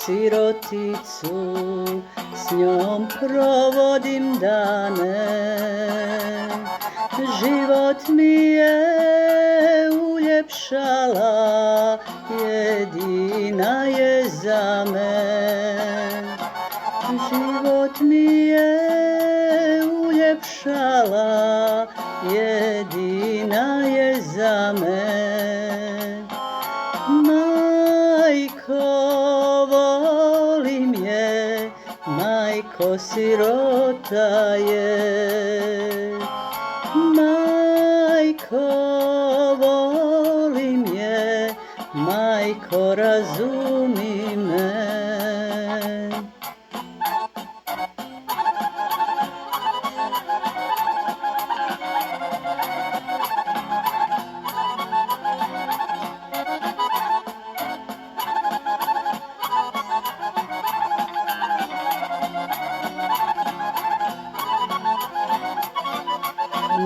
siroticu, s njom provodim dane. Život mi je uljepšala, jedina je za me. Život mi je uljepšala, jedina je za me. Majko, volim je, majko, sirota je. Majko, volim je, majko, razumi me.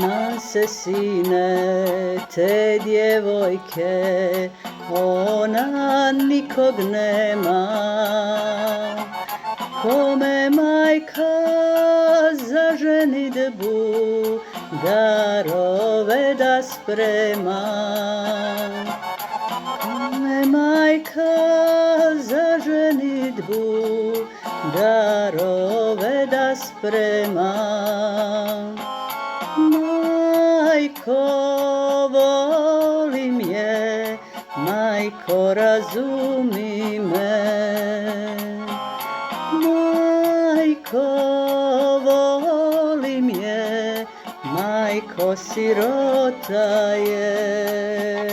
Nam se sine te djevojke, ona nikog nema, kome majka za ženidbu darove da sprema. Kome majka za ženidbu darove da sprema. Majko, volim je, majko, razumi me. Majko, volim je, majko, sirota je.